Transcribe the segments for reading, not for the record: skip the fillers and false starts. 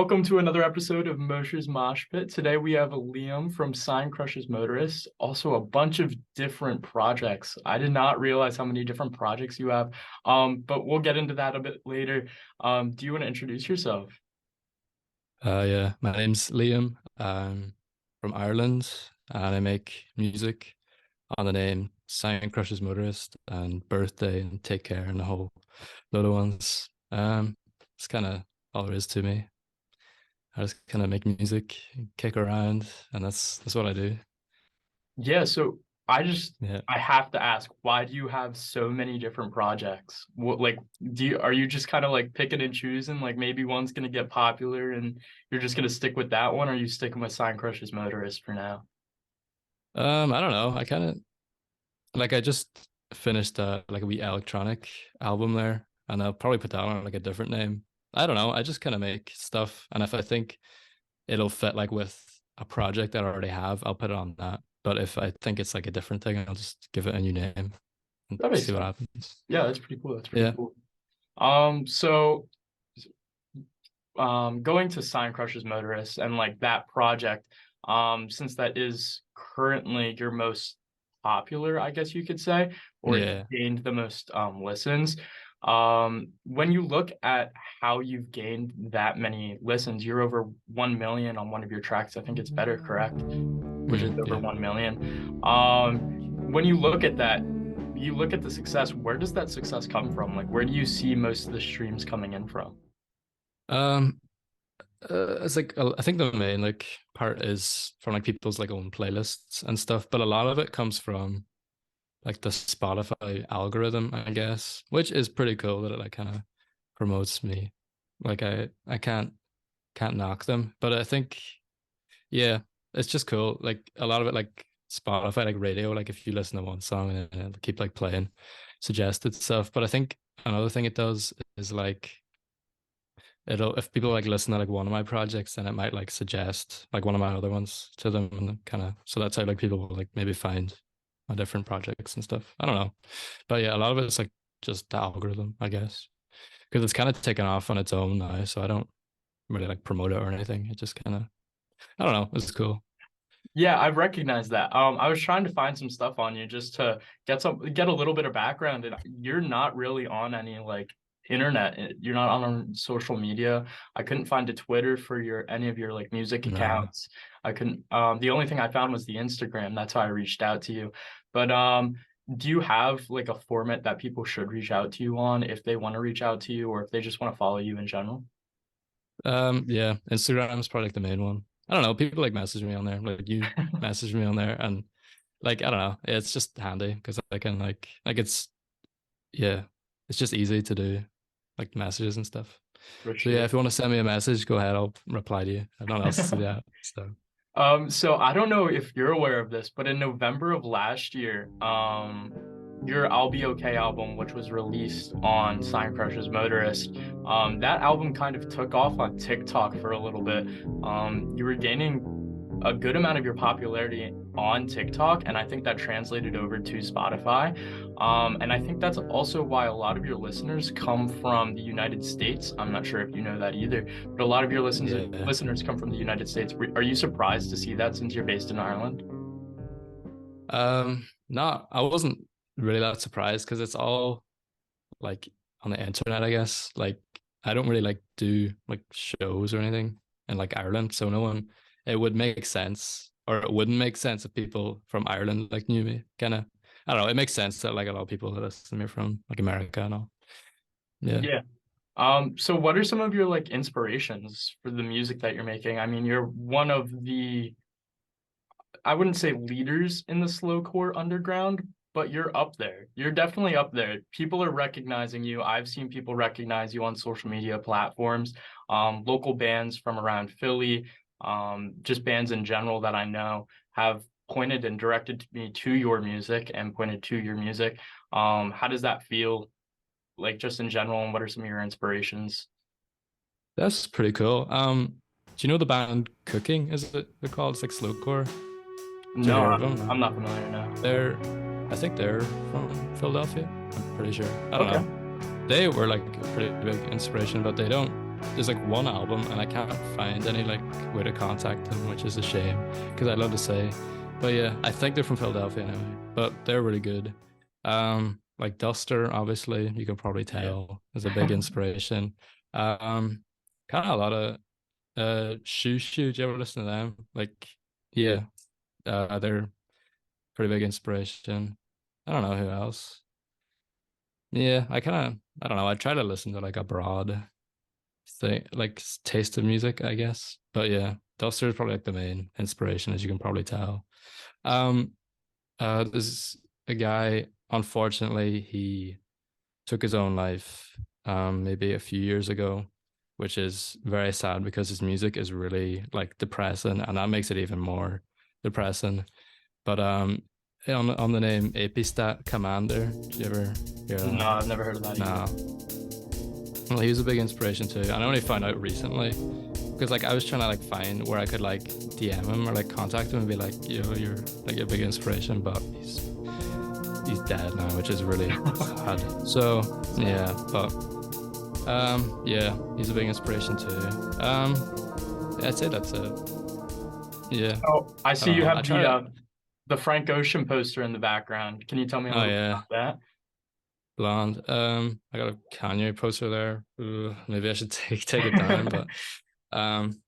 Welcome to another episode of Mosher's Mosh Pit. Today we have Liam from Sign Crushes Motorist, also a bunch of different projects. I did not realize how many different projects you have, but we'll get into that a bit later. Do you want to introduce yourself? Yeah, my name's Liam. I'm from Ireland and I make music on the name Sign Crushes Motorist and Birthday and Take Care and a whole load of ones. It's kind of all there is to me. I just kind of make music, kick around, and that's what I do. Yeah, so I just Yeah. I have to ask, why do you have so many different projects? What like are you just kind of like picking and choosing, like maybe one's gonna get popular and you're just gonna stick with that one, or are you sticking with Sign Crushes Motorist for now? I don't know. I kind of I just finished like a wee electronic album there, and I'll probably put that on like a different name. I don't know. I just kind of make stuff, and if I think it'll fit like with a project that I already have, I'll put it on that. But if I think it's like a different thing, I'll just give it a new name and That makes see what sense. happens. Yeah, that's pretty cool. That's pretty Yeah. cool. So going to Sign Crushes Motorist and like that project, since that is currently your most popular, I guess you could say, or it's Yeah. gained the most listens. When you look at how you've gained that many listens, you're over 1 million on one of your tracks. I think it's Better, correct? Which is over Yeah. 1 million. When you look at that, you look at the success, where does that success come from? Like, where do you see most of the streams coming in from? Um, it's like I think the main like part is from like people's like own playlists and stuff, but a lot of it comes from like the Spotify algorithm, I guess, which is pretty cool that it like kind of promotes me. Like I can't knock them, but I think yeah, it's just cool. Like a lot of it, like Spotify, like radio, like if you listen to one song and then it'll keep like playing suggested stuff. But I think another thing it does is like it'll if people like listen to like one of my projects, then it might like suggest like one of my other ones to them and kind of so that's how like people will like maybe find my different projects and stuff. I don't know. But yeah, a lot of it's like just the algorithm, I guess. Because it's kind of taken off on its own now, so I don't really like promote it or anything. It just kind of I don't know, it's cool. Yeah, I've recognized that. I was trying to find some stuff on you just to get a little bit of background, and you're not really on any like internet. You're not on social media. I couldn't find a Twitter for your any of your like music No. accounts. I couldn't. The only thing I found was the Instagram. That's how I reached out to you. But do you have like a format that people should reach out to you on if they want to reach out to you or if they just want to follow you in general? Yeah, Instagram is probably like the main one. I don't know. People like message me on there, like you message me on there, and like I don't know. It's just handy because I can like it's yeah, it's just easy to do like messages and stuff. For So yeah, sure. if you want to send me a message, go ahead. I'll reply to you. I don't know else to do that. So So I don't know if you're aware of this, but in November of last year, your I'll Be Okay album, which was released on Sign Crushes Motorist, that album kind of took off on TikTok for a little bit. You were gaining a good amount of your popularity on TikTok, and I think that translated over to Spotify. And I think that's also why a lot of your listeners come from the United States. I'm not sure if you know that either, but a lot of your yeah. listeners come from the United States. Are you surprised to see that since you're based in Ireland? No, I wasn't really that surprised because it's all like on the internet, I guess. Like I don't really like do like shows or anything in like Ireland, so no one it would make sense or it wouldn't make sense if people from Ireland like knew me. Kind of I don't know, it makes sense that like a lot of people that listen to me from like America and all. Yeah. Yeah. So what are some of your like inspirations for the music that you're making? I mean, you're one of the I wouldn't say leaders in the slowcore underground, but you're up there. You're definitely up there. People are recognizing you. I've seen people recognize you on social media platforms. Local bands from around Philly, just bands in general that I know have pointed and directed me to your music and pointed to your music. How does that feel, like just in general, and what are some of your inspirations? That's pretty cool. Do you know the band Cooking? Is it they're called? It's like slowcore. Did you No, hear of I'm them? No. I'm not familiar now. They're I think they're from Philadelphia. I'm pretty sure. I don't Okay. know. They were like a pretty big inspiration, but they don't. there's like one album, and I can't find any like way to contact them, which is a shame because I'd love to say. But yeah, I think they're from Philadelphia anyway, but they're really good. Like Duster, obviously, you can probably Yeah. tell is a big inspiration. Um, Kind of a lot of Shoo Shoo. Do you ever listen to them? Like, yeah, they're pretty big inspiration. I don't know who else. Yeah, I don't know. I try to listen to like a broad thing, like taste of music, I guess. But yeah, Duster is probably like the main inspiration, as you can probably tell. Um, there's a guy, unfortunately, he took his own life, maybe a few years ago, which is very sad because his music is really like depressing, and that makes it even more depressing. But on the name Epistat Commander, did you ever hear No, that? I've never heard of that either. No. Well, he was a big inspiration too. And I only found out recently because like I was trying to like find where I could like DM him or like contact him and be like, you're like a big inspiration, but he's dead now, which is really sad. So yeah, but yeah, he's a big inspiration too. I'd say that's it. Yeah, Oh, I I see don't you know. I have try to. the Frank Ocean poster in the background. Can you tell me a Oh little bit yeah, about that? Blonde. I got a Kanye poster there. Maybe I should take it down, but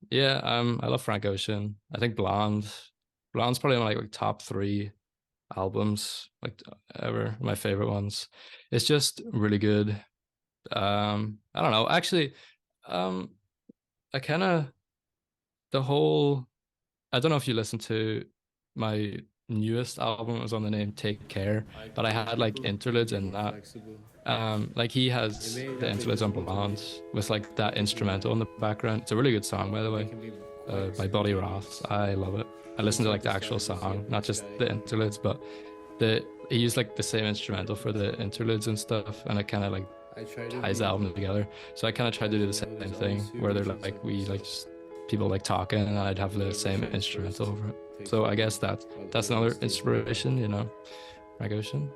yeah, I love Frank Ocean. I think Blonde's probably my like top three albums like ever. My favorite ones. It's just really good. I don't know. Actually, um, I kind of the whole. I don't know if you listened to my newest album. It was on the name Take Care, but I had like interludes in that. Like he has the interludes on Blonde with like that instrumental in the background. It's a really good song, by the way, by Body Ross. I love it. I listened to like the actual song, not just the interludes, but the he used like the same instrumental for the interludes and stuff, and it kind of like ties the album together. So I kind of tried to do the same thing where they're like we like just people like talking, and I'd have the same instrumental over it. So I guess that's another inspiration, Frank Ocean.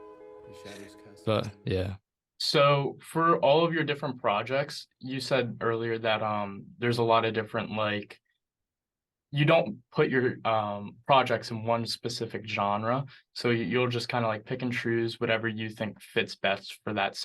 But yeah. So for all of your different projects, you said earlier that there's a lot of different like you don't put your projects in one specific genre. So you'll just kind of like pick and choose whatever you think fits best for that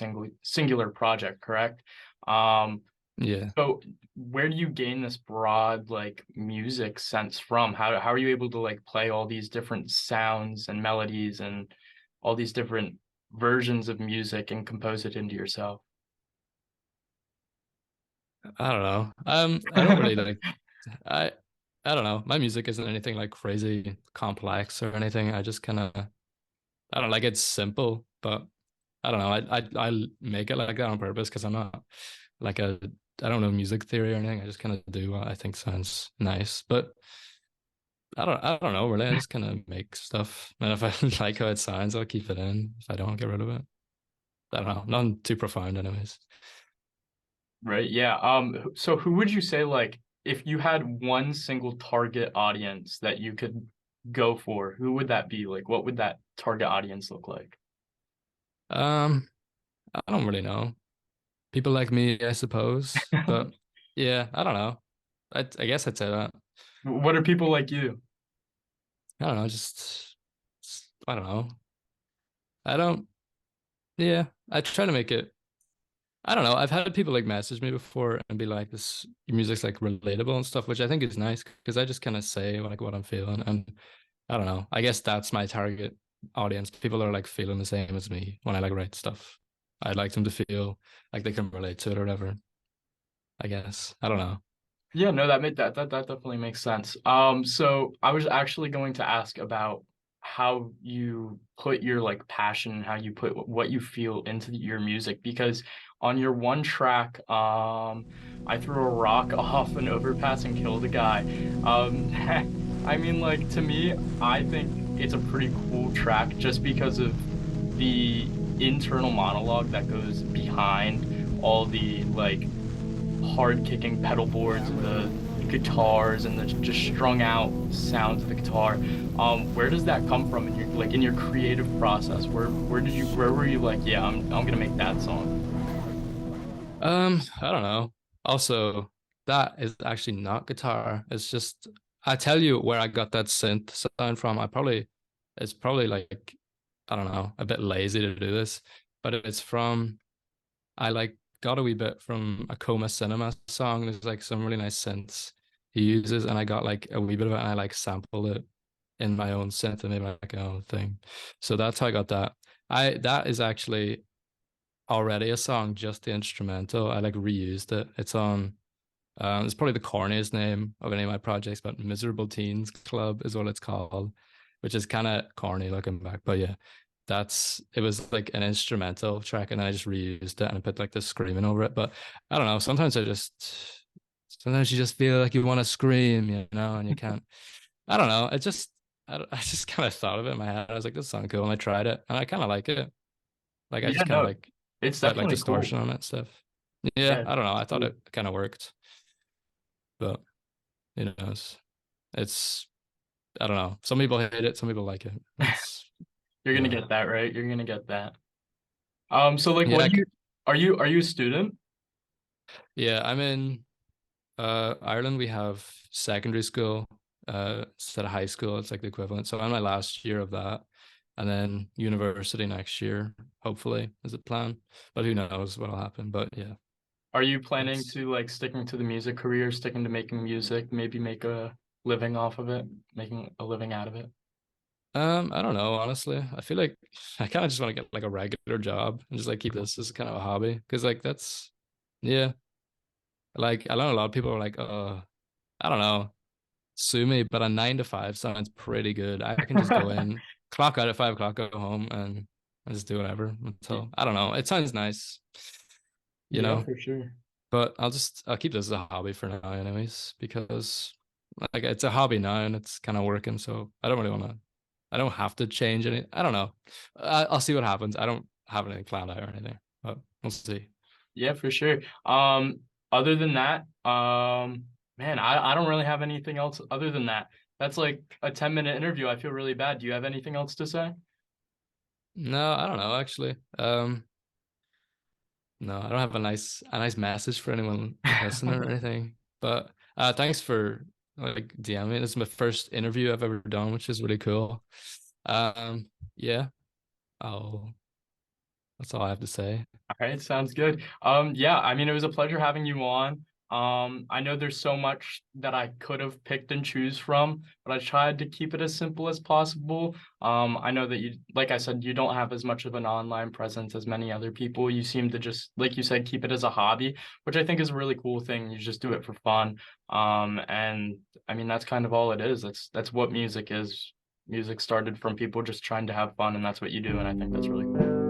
singular project, correct? Um Yeah. so where do you gain this broad like music sense from? How are you able to like play all these different sounds and melodies and all these different versions of music and compose it into yourself? I don't know. I don't really like I I don't know. My music isn't anything like crazy complex or anything. I just kind of I don't know, like it's simple, but I don't know. I make it like that on purpose because I'm not like I don't know music theory or anything. I just kind of do what I think sounds nice. But I don't know really. I just kind of make stuff, and if I like how it sounds, I'll keep it in. If I don't, get rid of it. I don't know. Nothing too profound, anyways. Right. Yeah. So who would you say like if you had one single target audience that you could go for, who would that be? Like what would that target audience look like? Um, I don't really know. People like me, I suppose. But yeah, I don't know. I guess I'd say that. What are people like you? I don't know. I don't know. I don't. Yeah, I try to make it. I don't know. I've had people like message me before and be like, "This your music's like relatable and stuff," which I think is nice because I just kind of say like what I'm feeling, and I don't know. I guess that's my target audience. People that are like feeling the same as me when I like write stuff. I'd like them to feel like they can relate to it or whatever. I guess. I don't know. Yeah, no, that definitely makes sense. So I was actually going to ask about how you put your like passion, how you put what you feel into your music, because on your one track, I threw a rock off an overpass and killed a guy. I mean, like to me, I think it's a pretty cool track just because of the internal monologue that goes behind all the like hard kicking pedal boards and the guitars and the just strung out sounds of the guitar. Where does that come from in your like in your creative process? Where were you like, yeah, I'm gonna make that song? I don't know. Also, that is actually not guitar. It's just I tell you where I got that synth sound from. It's probably like I don't know, a bit lazy to do this, but it's from I like got a wee bit from a Coma Cinema song. There's like some really nice synths he uses, and I got like a wee bit of it, and I like sampled it in my own synth and made like my own thing. So that's how I got that. I that is actually already a song, just the instrumental. I like reused it. It's on it's probably the corniest name of any of my projects, but Miserable Teens Club is what it's called, which is kind of corny looking back. But yeah, that's it was like an instrumental track, and then I just reused it and I put like the screaming over it. But I don't know. Sometimes you just feel like you want to scream, and you can't. I don't know. I just kind of thought of it in my head. I was like, this sounds cool, and I tried it, and I kind of like it. Like I Yeah, just kind of no, like it's put like definitely cool. distortion on it and stuff. Yeah, Yeah, I don't know. I it's thought cool. it kind of worked, but it's it's I don't know. Some people hate it, some people like it. It's You're gonna yeah. get that right. You're gonna get that. So like, what Yeah, do you are you a student? yeah. I'm in Ireland. We have secondary school instead of high school. It's like the equivalent. So I'm my last year of that, and then university next year, hopefully, is the plan. But who knows what'll happen? But yeah, Are you planning that's to like sticking to the music career, sticking to making music, maybe make a living off of it, making a living out of it? I don't know, honestly. I feel like I kind of just want to get like a regular job and just like keep this as kind of a hobby. Cause like that's yeah. Like I know a lot of people are like, I don't know, sue me, but a 9 to 5 sounds pretty good. I can just go in, clock out at 5 o'clock, go home and just do whatever until I don't know. It sounds nice, you Yeah, know, for sure. but I'll keep this as a hobby for now anyways, because like it's a hobby now and it's kind of working. So I don't have to change any. I don't know. I'll see what happens. I don't have anything planned out or anything, but we'll see. Yeah, for sure. Other than that, man, I don't really have anything else other than that. That's like a 10-minute interview. I feel really bad. Do you have anything else to say? No, I don't know actually. No, I don't have a nice message for anyone listening or anything. But thanks for like DMing. This is my first interview I've ever done, which is really cool. Yeah, I'll that's all I have to say. All right, sounds good. Yeah, I mean, it was a pleasure having you on. I know there's so much that I could have picked and choose from, but I tried to keep it as simple as possible. I know that you, like I said, you don't have as much of an online presence as many other people. You seem to just, like you said, keep it as a hobby, which I think is a really cool thing. You just do it for fun. And I mean, that's kind of all it is. That's what music is. Music started from people just trying to have fun, and that's what you do, and I think that's really cool.